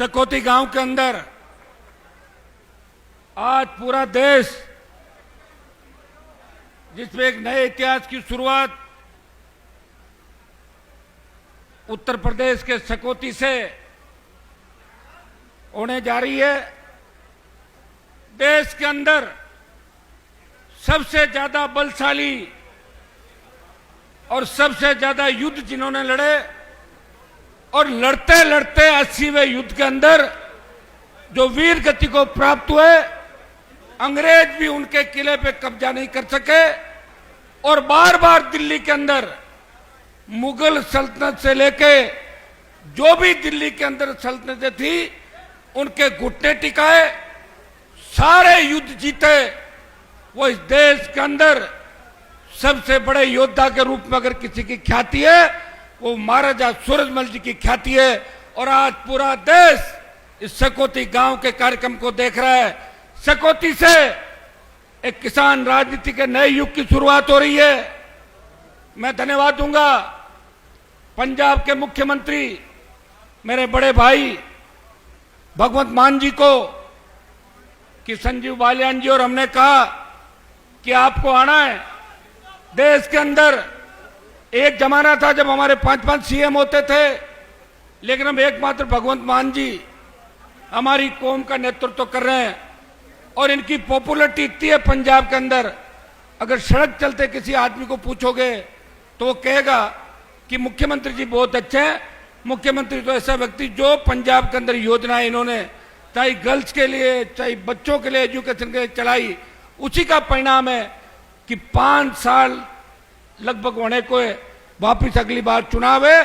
सकौती गांव के अंदर आज पूरा देश जिसमें एक नए इतिहास की शुरुआत उत्तर प्रदेश के सकौती से होने जा रही है। देश के अंदर सबसे ज्यादा बलशाली और सबसे ज्यादा युद्ध जिन्होंने लड़े और लड़ते लड़ते 80वें युद्ध के अंदर जो वीर गति को प्राप्त हुए, अंग्रेज भी उनके किले पे कब्जा नहीं कर सके और बार बार दिल्ली के अंदर मुगल सल्तनत से लेके जो भी दिल्ली के अंदर सल्तनतें थी उनके घुटने टिकाए, सारे युद्ध जीते। वो इस देश के अंदर सबसे बड़े योद्धा के रूप में अगर किसी की ख्याति है वो महाराजा सूरजमल जी की ख्याति है। और आज पूरा देश इस सकौती गांव के कार्यक्रम को देख रहा है। सकौती से एक किसान राजनीति के नए युग की शुरुआत हो रही है। मैं धन्यवाद दूंगा पंजाब के मुख्यमंत्री मेरे बड़े भाई भगवंत मान जी को कि संजीव बालियान जी और हमने कहा कि आपको आना है। देश के अंदर एक जमाना था जब हमारे 5-5 सीएम होते थे, लेकिन हम एकमात्र भगवंत मान जी हमारी कौम का नेतृत्व कर रहे हैं और इनकी पॉपुलरिटी इतनी है पंजाब के अंदर, अगर सड़क चलते किसी आदमी को पूछोगे तो वो कहेगा कि मुख्यमंत्री जी बहुत अच्छे हैं। मुख्यमंत्री तो ऐसा व्यक्ति जो पंजाब के अंदर योजनाएं इन्होंने चाहे गर्ल्स के लिए चाहे बच्चों के लिए एजुकेशन के लिए चलाई, उसी का परिणाम है कि 5 साल लगभग होने को है, वापिस अगली बार चुनाव है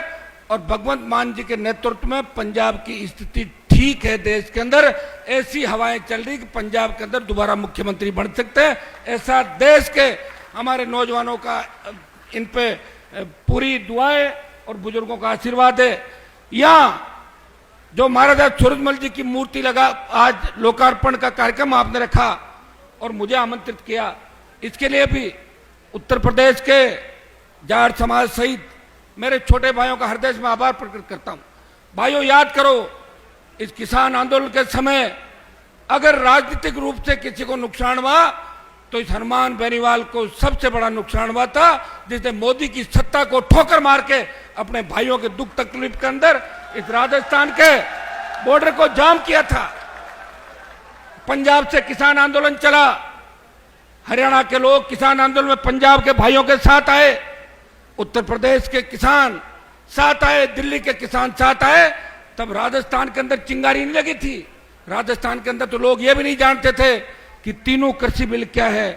और भगवंत मान जी के नेतृत्व में पंजाब की स्थिति ठीक है। देश के अंदर ऐसी हवाएं चल रही कि पंजाब के अंदर दोबारा मुख्यमंत्री बन सकते हैं। ऐसा देश के हमारे नौजवानों का इन पे पूरी दुआएं और बुजुर्गों का आशीर्वाद है। यहां जो महाराजा सूरजमल जी की मूर्ति लगा, आज लोकार्पण का कार्यक्रम आपने रखा और मुझे आमंत्रित किया, इसके लिए भी उत्तर प्रदेश के जाट समाज सहित मेरे छोटे भाइयों का हृदय में आभार प्रकट करता हूं। भाइयों, याद करो इस किसान आंदोलन के समय अगर राजनीतिक रूप से किसी को नुकसान हुआ तो इस हनुमान बेनीवाल को सबसे बड़ा नुकसान हुआ था, जिसने मोदी की सत्ता को ठोकर मार के अपने भाइयों के दुख तकलीफ के अंदर इस राजस्थान के बॉर्डर को जाम किया था। पंजाब से किसान आंदोलन चला, हरियाणा के लोग किसान आंदोलन में पंजाब के भाइयों के साथ आए, उत्तर प्रदेश के किसान साथ आए, दिल्ली के किसान साथ आए। तब राजस्थान के अंदर चिंगारी नहीं लगी थी। राजस्थान के अंदर तो लोग ये भी नहीं जानते थे कि तीनों कृषि बिल क्या है।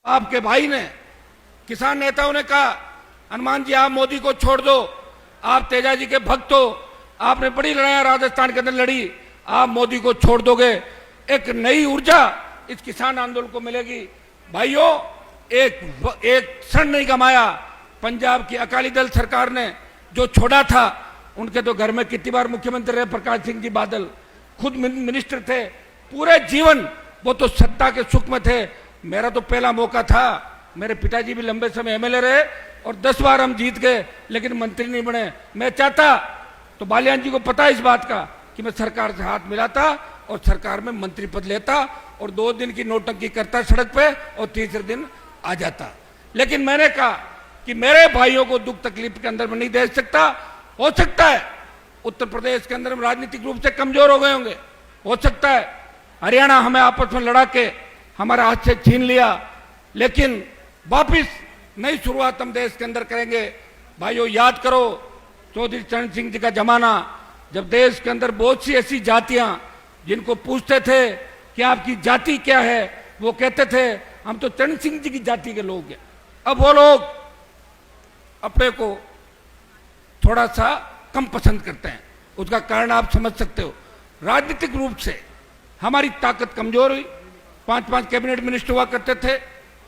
आपके भाई ने, किसान नेताओं ने कहा हनुमान जी आप मोदी को छोड़ दो, आप तेजा जी के भक्त हो, आपने बड़ी लड़ाइयां राजस्थान के अंदर लड़ी, आप मोदी को छोड़ दोगे, एक नई ऊर्जा इस किसान आंदोलन को मिलेगी। भाइयों, एक क्षण नहीं गमाया। पंजाब की अकाली दल सरकार ने जो छोड़ा था, उनके तो घर में कितनी बार मुख्यमंत्री रहे प्रकाश सिंह जी बादल, खुद मिनिस्टर थे, पूरे जीवन वो तो सत्ता के सुख में थे। मेरा तो पहला मौका था, मेरे पिताजी भी लंबे समय एमएलए रहे और 10 बार हम जीत गए, लेकिन मंत्री नहीं बने। मैं चाहता तो बालियान जी को पता है इस बात का कि मैं सरकार से हाथ मिलाता और सरकार में मंत्री पद लेता और 2 दिन की नोटंकी करता सड़क पे और तीसरे दिन आ जाता। लेकिन मैंने कहा कि मेरे भाइयों को दुख तकलीफ के अंदर में नहीं दे सकता। हो सकता है उत्तर प्रदेश के अंदर हम राजनीतिक रूप से कमजोर हो गए होंगे, हो सकता है हरियाणा हमें आपस में लड़ा के हमारा हाथ से छीन लिया, लेकिन वापिस नई शुरुआत हम देश के अंदर करेंगे। भाइयों, याद करो चौधरी चरण सिंह जी का जमाना, जब देश के अंदर बहुत सी ऐसी जातियां जिनको पूछते थे कि आपकी जाति क्या है, वो कहते थे हम तो चरण सिंह जी की जाति के लोग हैं। अब वो लोग अपने को थोड़ा सा कम पसंद करते हैं। उसका कारण आप समझ सकते हो। राजनीतिक रूप से हमारी ताकत कमजोर हुई। 5-5 कैबिनेट मिनिस्टर हुआ करते थे,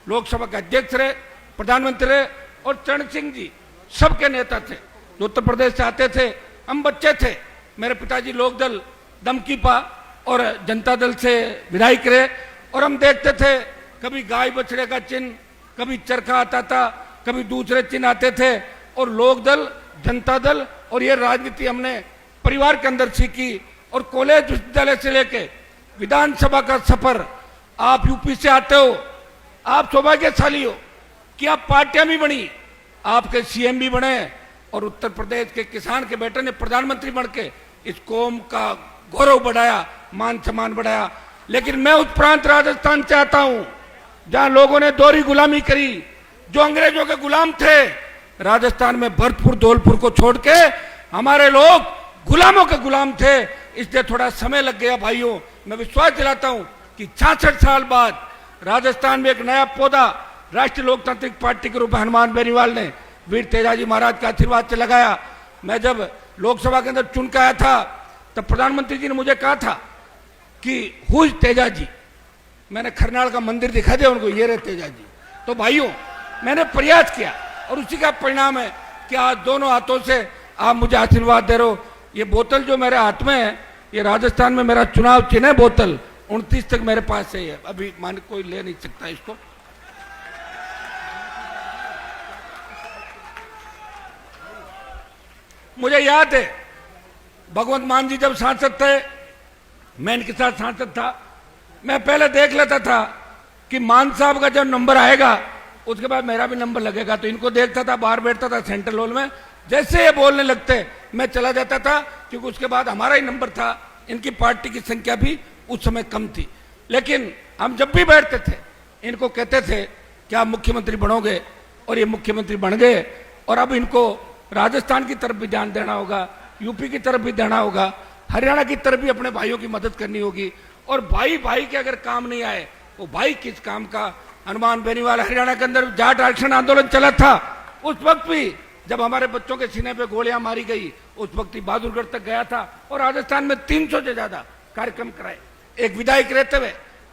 लोकसभा के अध्यक्ष रहे, प्रधानमंत्री रहे और चरण सिंह जी सबके नेता थे जो उत्तर प्रदेश से आते थे। हम बच्चे थे, मेरे पिताजी लोकदल, दमकीपा और जनता दल से विधायक रहे और हम देखते थे कभी गाय बछड़े का चिन्ह, कभी चरखा आता था, कभी दूसरे चिन्ह आते थे और लोकदल, जनता दल और ये राजनीति हमने परिवार के अंदर सीखी और कॉलेज विश्वविद्यालय से लेके विधानसभा का सफर, आप यूपी से आते हो, आप सौभाग्यशाली हो कि आप पार्टियां भी बनी, आपके सीएम भी बने और उत्तर प्रदेश के किसान के बेटे ने प्रधानमंत्री बन के इस कौम का गौरव बढ़ाया, मान सम्मान बढ़ाया। लेकिन मैं उस प्रांत राजस्थान से आता हूं जहां लोगों ने दोहरी गुलामी करी, जो अंग्रेजों के गुलाम थे। राजस्थान में भरतपुर धौलपुर को छोड़ के हमारे लोग गुलामों के गुलाम थे, इसलिए थोड़ा समय लग गया। भाइयों, मैं विश्वास दिलाता हूं कि 66 साल बाद राजस्थान में एक नया पौधा राष्ट्रीय लोकतांत्रिक पार्टी के रूप में हनुमान बेनीवाल ने वीर तेजाजी महाराज के आशीर्वाद से लगाया। मैं जब लोकसभा के अंदर चुन के आया था तब प्रधानमंत्री जी ने मुझे कहा था कि हु इज तेजाजी। मैंने खरनाल का मंदिर दिखा दिया उनको, ये रहे तेजाजी। तो भाइयों, मैंने प्रयास किया और उसी का परिणाम है कि आज दोनों हाथों से आप मुझे आशीर्वाद दे रहे हो। ये बोतल जो मेरे हाथ में है, ये राजस्थान में मेरा चुनाव चिन्ह है बोतल, 29 तक मेरे पास है। अभी मान कोई ले नहीं सकता इसको। मुझे याद है भगवंत मान जी जब सांसद थे, मैं इनके साथ सांसद था, मैं पहले देख लेता था कि मान साहब का जब नंबर आएगा उसके बाद मेरा भी नंबर लगेगा। तो इनको देखता था, बाहर बैठता था सेंट्रल हॉल में, जैसे ये बोलने लगते मैं चला जाता था, क्योंकि उसके बाद हमारा ही नंबर था। इनकी पार्टी की संख्या भी उस समय कम थी, लेकिन हम जब भी बैठते थे इनको कहते थे कि आप मुख्यमंत्री बनोगे, और ये मुख्यमंत्री बन गए। और अब इनको राजस्थान की तरफ भी ध्यान देना होगा, यूपी की तरफ भी देना होगा, हरियाणा की तरफ भी अपने भाइयों की मदद करनी होगी। और भाई भाई के अगर काम नहीं आए वो भाई किस काम का। हनुमान बेनीवाल, हरियाणा के अंदर जाट आरक्षण आंदोलन चला था, उस वक्त भी जब हमारे बच्चों के सीने पे गोलियां मारी गई, उस वक्त ही बहादुरगढ़ तक गया था और राजस्थान में 300 से ज्यादा कार्यक्रम कराए। एक विधायक रहते हुए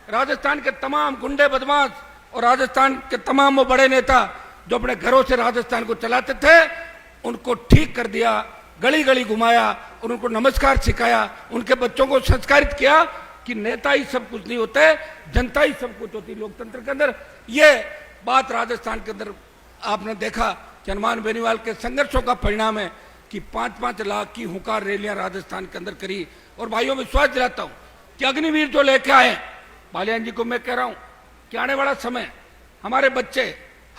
राजस्थान के तमाम गुंडे बदमाश और राजस्थान के तमाम वो बड़े नेता जो अपने घरों से राजस्थान को चलाते थे, उनको ठीक कर दिया, गली गली घुमाया और उनको नमस्कार सिखाया, उनके बच्चों को संस्कारित किया कि नेता ही सब कुछ नहीं होते, जनता ही सब कुछ होती लोकतंत्र के अंदर। ये बात राजस्थान के अंदर आपने देखा कि हनुमान बेनीवाल के संघर्षों का परिणाम है कि 5-5 लाख की हुंकार रैलियां राजस्थान के अंदर करी। और भाइयों, विश्वास दिलाता हूं कि अग्निवीर जो लेके आए बालियान जी को, मैं कह रहा हूं कि आने वाला समय हमारे बच्चे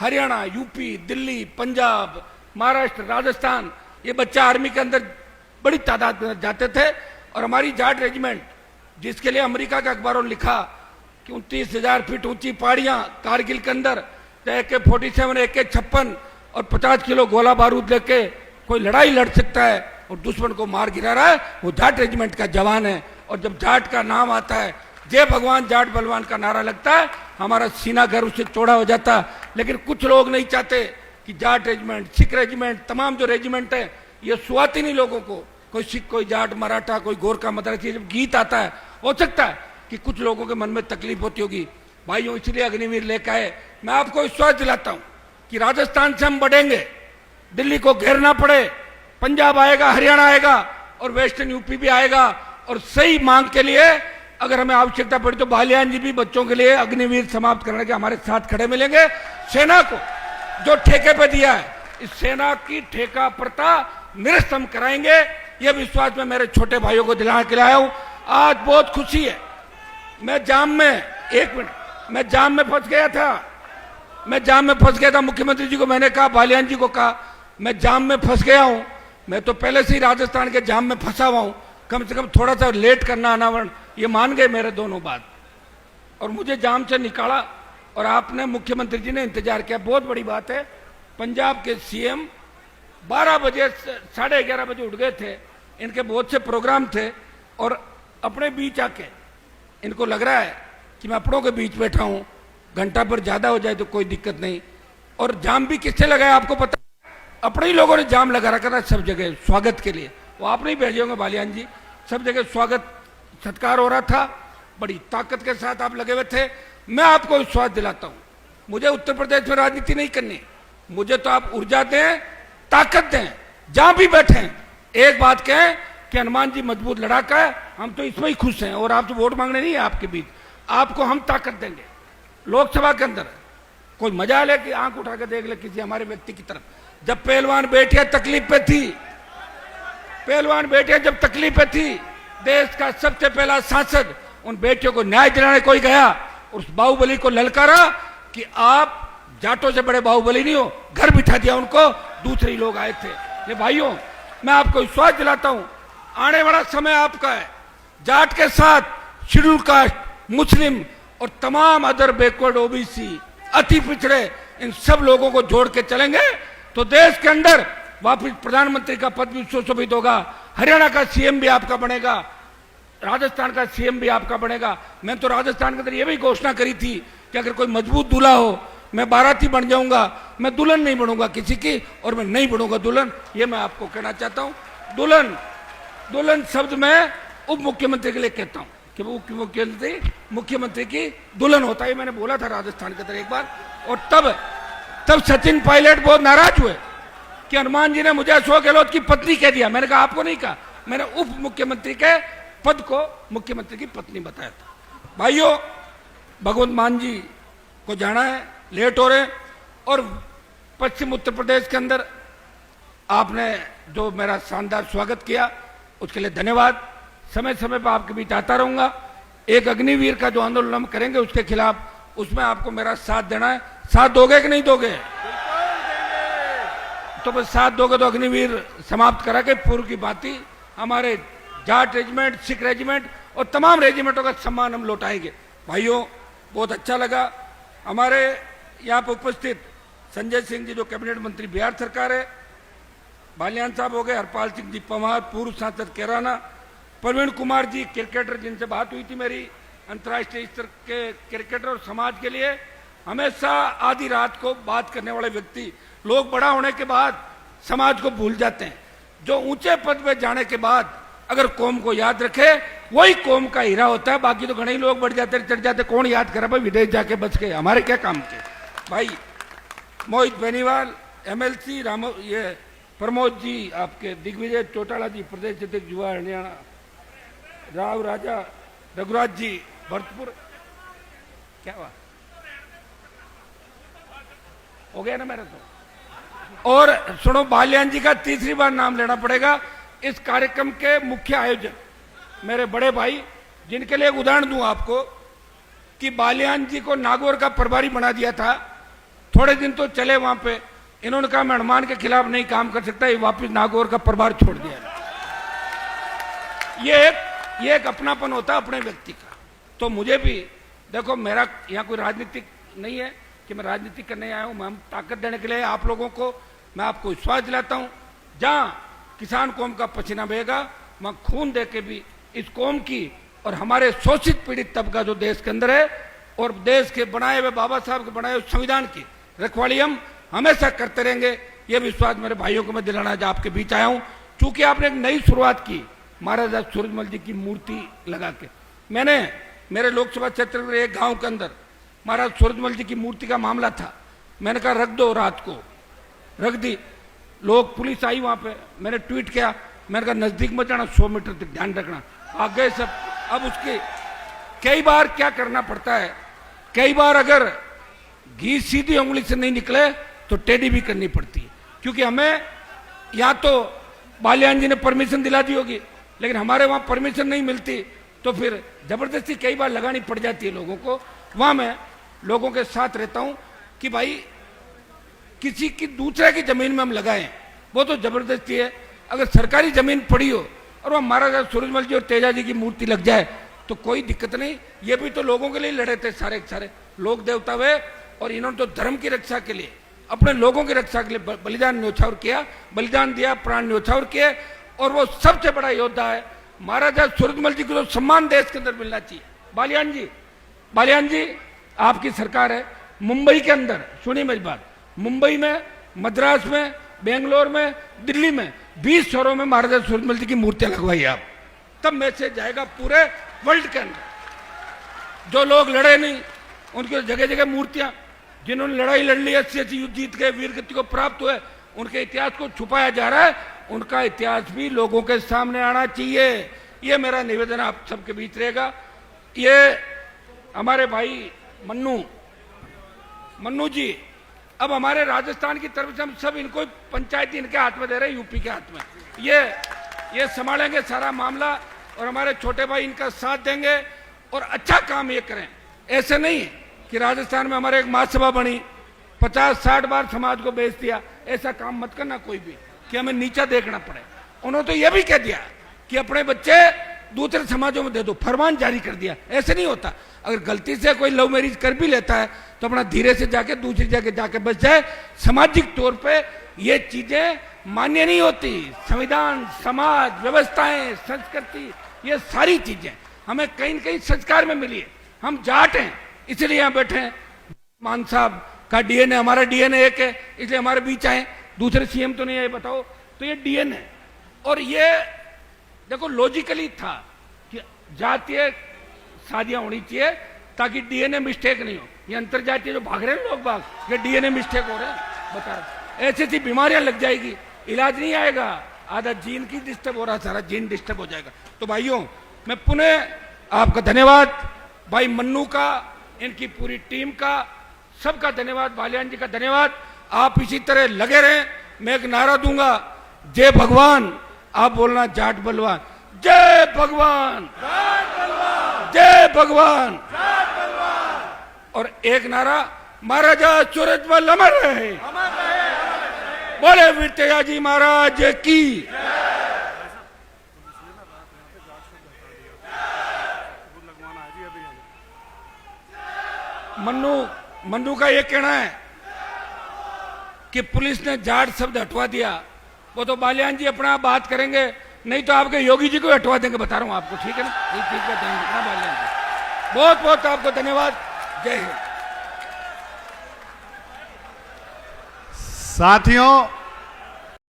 हरियाणा, यूपी, दिल्ली, पंजाब, महाराष्ट्र, राजस्थान, ये बच्चे आर्मी के अंदर बड़ी तादाद में जाते थे। और हमारी जाट रेजिमेंट, जिसके लिए अमेरिका के अखबारों ने लिखा कि 29,000 फीट ऊंची पहाड़ियां कारगिल के अंदर, AK-47, AK-56 और 50 किलो गोला बारूद लेके कोई लड़ाई लड़ सकता है और दुश्मन को मार गिरा रहा है, वो जाट रेजिमेंट का जवान है। और जब जाट का नाम आता है, जय भगवान जाट बलवान का नारा लगता है, हमारा सीना गर्व से चौड़ा हो जाता है। लेकिन कुछ लोग नहीं चाहते कि जाट रेजिमेंट, सिख रेजिमेंट, तमाम जो रेजिमेंट है ये सुहाती नहीं लोगों को, कोई सिख, कोई जाट, मराठा, कोई गोरखा, मद्रासी, जब गीत आता है हो सकता है कि कुछ लोगों के मन में तकलीफ होती होगी। भाइयों, इसलिए अग्निवीर लेकर आए। मैं आपको विश्वास दिलाता हूं कि राजस्थान से हम बढ़ेंगे, दिल्ली को घेरना पड़े, पंजाब आएगा, हरियाणा आएगा और वेस्टर्न यूपी भी आएगा। और सही मांग के लिए अगर हमें आवश्यकता पड़ी तो बालियान जी भी बच्चों के लिए अग्निवीर समाप्त करने के हमारे साथ खड़े मिलेंगे। सेना को जो ठेके पे दिया है, इस सेना की ठेका प्रथा निरस्त हम कराएंगे। यह विश्वास मैं मेरे छोटे भाइयों को दिलाने के लिए आया हूं। आज बहुत खुशी है, मैं जाम में, एक मिनट, मैं जाम में फंस गया था। मुख्यमंत्री जी को मैंने कहा, बालियान जी को कहा, मैं जाम में फंस गया हूं। मैं तो पहले से ही राजस्थान के जाम में फंसा हुआ हूं, कम से कम थोड़ा सा लेट करना अनावरण। ये मान गए मेरे दोनों बात और मुझे जाम से निकाला और आपने, मुख्यमंत्री जी ने इंतजार किया। बहुत बड़ी बात है। पंजाब के सीएम 12 बजे, 11:30 बजे उठ गए थे, इनके बहुत से प्रोग्राम थे और अपने बीच आके इनको लग रहा है कि मैं अपनों के बीच बैठा हूं, घंटा पर ज्यादा हो जाए तो कोई दिक्कत नहीं। और जाम भी किससे लगाया आपको पता? अपने ही लोगों ने जाम लगा रखा था सब जगह स्वागत के लिए। वो आप नहीं भेजे होंगे बालियान जी, सब जगह स्वागत सत्कार हो रहा था, बड़ी ताकत के साथ आप लगे हुए थे। मैं आपको विश्वास दिलाता हूं, मुझे उत्तर प्रदेश में राजनीति नहीं करनी, मुझे तो आप ऊर्जा दें, ताकत दें, जहां भी बैठे एक बात कहें कि हनुमान जी मजबूत लड़ाका है, हम तो इसमें ही खुश हैं। और आपसे वोट मांगने नहीं है आपके बीच, आपको हम ताकत देंगे। लोकसभा के अंदर कोई मजा ले कि आंख उठा के देख ले किसी हमारे व्यक्ति की तरफ। जब पहलवान बेटियां तकलीफ पे थी, पहलवान बेटियां जब तकलीफ पे थी, देश का सबसे पहला सांसद उन बेटियों को न्याय दिलाने कोई गया, उस बाहुबली को ललकारा कि आप जाटों से बड़े बाहुबली नहीं हो, घर बिठा दिया उनको, दूसरे लोग आए थे। ये भाइयों, मैं आपको विश्वास दिलाता हूं, आने वाला समय आपका है। जाट के साथ शेड्यूल कास्ट, मुस्लिम और तमाम अदर बैकवर्ड, ओबीसी, अति पिछड़े, इन सब लोगों को जोड़ के चलेंगे तो देश के अंदर वापिस प्रधानमंत्री का पद भी सुशोभित होगा, हरियाणा का सीएम भी आपका बनेगा, राजस्थान का सीएम भी आपका बनेगा। मैं तो राजस्थान के अंदर ये भी घोषणा करी थी कि अगर कोई मजबूत दूल्हा हो, मैं बाराती बन जाऊंगा, मैं दुल्हन नहीं बनूंगा किसी की, और मैं नहीं बनूंगा दुल्हन। ये मैं आपको कहना चाहता हूं। दुल्हन, दुल्हन शब्द मैं उप मुख्यमंत्री के लिए कहता हूं कि वो मुख्यमंत्री की दुल्हन होता है। मैंने बोला था राजस्थान के अंदर एक बार, और तब सचिन पायलट बहुत नाराज हुए कि हनुमान जी ने मुझे अशोक गहलोत की पत्नी कह दिया। मैंने कहा आपको नहीं कहा, मैंने उप मुख्यमंत्री के पद को मुख्यमंत्री की पत्नी बताया था। भाइयों, भगवंत मान जी को जाना है, लेट हो रहे, और पश्चिम उत्तर प्रदेश के अंदर आपने जो मेरा शानदार स्वागत किया उसके लिए धन्यवाद। समय समय पर आपके बीच आता रहूंगा। एक अग्निवीर का जो आंदोलन हम करेंगे उसके खिलाफ, उसमें आपको मेरा साथ देना है। साथ दोगे कि नहीं दोगे? तो बस साथ दोगे तो अग्निवीर समाप्त करा के पूर्व की बाती हमारे जाट रेजिमेंट, सिख रेजिमेंट और तमाम रेजिमेंटों का सम्मान हम लौटाएंगे। भाइयों, बहुत अच्छा लगा। हमारे यहाँ पर उपस्थित संजय सिंह जी जो कैबिनेट मंत्री बिहार सरकार है, बालियान साहब हो गए, हरपाल सिंह जी पंवार पूर्व सांसद कैराना, प्रवीण कुमार जी क्रिकेटर जिनसे बात हुई थी मेरी, अंतर्राष्ट्रीय स्तर के क्रिकेटर और समाज के लिए हमेशा आधी रात को बात करने वाले व्यक्ति। लोग बड़ा होने के बाद समाज को भूल जाते हैं। जो ऊंचे पद पे जाने के बाद अगर कौम को याद रखे वही कौम का हीरा होता है। बाकी तो घने ही लोग बढ़ जाते, चढ़ जाते, कौन याद करा भाई, विदेश जाके बच गए, हमारे क्या काम के। भाई मोहित बेनीवाल, एमएलसी ये प्रमोद जी, आपके दिग्विजय चौटाला जी प्रदेश अध्यक्ष युवा हरियाणा, राव राजा, रघुराज जी भरतपुर, क्या हुआ, हो गया ना मेरा तो। और सुनो, बालियान जी का तीसरी बार नाम लेना पड़ेगा। इस कार्यक्रम के मुख्य आयोजक मेरे बड़े भाई, जिनके लिए एक उदाहरण दूं आपको कि बालियान जी को नागौर का प्रभारी बना दिया था। थोड़े दिन तो चले वहां पे, इन्होंने कहा मैं हनुमान के खिलाफ नहीं काम कर सकता, ये वापिस नागौर का प्रभार छोड़ दिया। ये एक अपनापन होता है अपने व्यक्ति का। तो मुझे भी देखो, मेरा यहाँ कोई राजनीतिक नहीं है कि मैं राजनीति करने आया हूं, मैं हम ताकत देने के लिए आप लोगों को, मैं आपको विश्वास दिलाता हूं, जहां किसान कौम का पसीना बहेगा वहां खून दे के भी इस कौम की और हमारे शोषित पीड़ित तबका जो देश के अंदर है और देश के बनाए हुए बाबा साहब के बनाए हुए संविधान की रखवाली हम हमेशा करते रहेंगे। ये विश्वास मेरे भाइयों को मैं दिलाना आज आपके बीच आया हूं। चूंकि आपने एक नई शुरुआत की महाराजा सूरजमल जी की मूर्ति लगा के, मैंने मेरे लोकसभा क्षेत्र में एक गांव के अंदर महाराज सूरजमल जी की मूर्ति का मामला था, मैंने कहा रख दो, रात को रख दी। लोग, पुलिस आई वहां पे, मैंने ट्वीट किया, मैंने कहा नजदीक मत जाना, 100 मीटर तक ध्यान रखना। आ गए सब। अब उसके कई बार क्या करना पड़ता है, कई बार अगर घी सीधी उंगली से नहीं निकले तो टेढ़ी भी करनी पड़ती है। क्योंकि हमें या तो बालियान जी ने परमिशन दिला दी होगी, लेकिन हमारे वहां परमिशन नहीं मिलती, तो फिर जबरदस्ती कई बार लगानी पड़ जाती है लोगों को। वहां मैं लोगों के साथ रहता हूं कि भाई किसी की दूसरे की जमीन में हम लगाएं, वो तो जबरदस्ती है। अगर सरकारी जमीन पड़ी हो और वहां महाराजा सूरजमल जी और तेजा जी की मूर्ति लग जाए तो कोई दिक्कत नहीं। ये भी तो लोगों के लिए लड़े थे, सारे सारे लोग देवता हुए, और इन्होंने तो धर्म की रक्षा के लिए, अपने लोगों की रक्षा के लिए बलिदान न्योछावर किया, बलिदान दिया, प्राण न्योछावर किए। और वो सबसे बड़ा योद्धा है महाराजा सूरजमल जी को, तो सम्मान देश के अंदर मिलना चाहिए। बालियान जी आपकी सरकार है, मुंबई के अंदर, सुनिए मेरी बात, मुंबई में, मद्रास में, बेंगलोर में, दिल्ली में 20 शहरों में महाराजा सूरजमल जी की मूर्तियां लगवाई आप, तब मैसेज जाएगा पूरे वर्ल्ड के अंदर। जो लोग लड़े नहीं उनकी जगह जगह मूर्तियां, जिन्होंने लड़ाई लड़ ली, 80 युद्ध जीत गए, वीर गति को प्राप्त हुए, उनके इतिहास को छुपाया जा रहा है। उनका इतिहास भी लोगों के सामने आना चाहिए। ये मेरा निवेदन आप सबके बीच रहेगा। ये हमारे भाई मन्नू जी, अब हमारे राजस्थान की तरफ से हम सब इनको पंचायती इनके हाथ में दे रहे हैं, यूपी के हाथ में, ये संभालेंगे सारा मामला। और हमारे छोटे भाई इनका साथ देंगे और अच्छा काम ये करें। ऐसे नहीं है कि राजस्थान में हमारे एक महासभा बनी, 50-60 बार समाज को बेच दिया। ऐसा काम मत करना कोई भी कि हमें नीचा देखना पड़े। उन्होंने तो यह भी कह दिया कि अपने बच्चे दूसरे समाजों में दे दो, फरमान जारी कर दिया। ऐसे नहीं होता। अगर गलती से कोई लव मैरिज कर भी लेता है तो अपना धीरे से जाके दूसरी जगह जाके बच जाए। सामाजिक तौर पे ये चीजें मान्य नहीं होती। संविधान, समाज, व्यवस्थाएं, संस्कृति, ये सारी चीजें हमें कहीं न कहीं संस्कार में मिली है। हम जाट हैं इसलिए यहाँ बैठे हैं। मान साहब का डीएनए, हमारा डीएनए एक है इसलिए हमारे बीच आए, दूसरे सीएम तो नहीं है। बताओ, तो ये डीएनए है। और ये देखो लॉजिकली था कि जातीय शादियां होनी चाहिए ताकि डीएनए मिस्टेक नहीं हो। ये अंतर जातीय जो भाग रहे हैं लोग बाग, ये डीएनए मिस्टेक हो रहे हैं। बता रहे ऐसी ऐसी बीमारियां लग जाएगी, इलाज नहीं आएगा। आधा जीन की डिस्टर्ब हो रहा, सारा जीन डिस्टर्ब हो जाएगा। तो भाइयों, मैं पुनः आपका धन्यवाद, भाई मन्नू का, इनकी पूरी टीम का, सबका धन्यवाद, बालियान जी का धन्यवाद। आप इसी तरह लगे रहें। मैं एक नारा दूंगा, जय भगवान। आप बोलना जाट बलवान, जय भगवान, जय भगवान। और एक नारा, महाराजा सूरजमल अमर रहे, बोले वीर तेजाजी महाराज की। मन्नू का ये कहना है कि पुलिस ने जाट शब्द हटवा दिया। वो तो बालियान जी अपना बात करेंगे, नहीं तो आपके योगी जी को हटवा देंगे। बता रहा हूं आपको, ठीक है ना? इस चीज का ध्यान रखना बालियान जी। बहुत बहुत आपको धन्यवाद। जय हिंद। साथियों,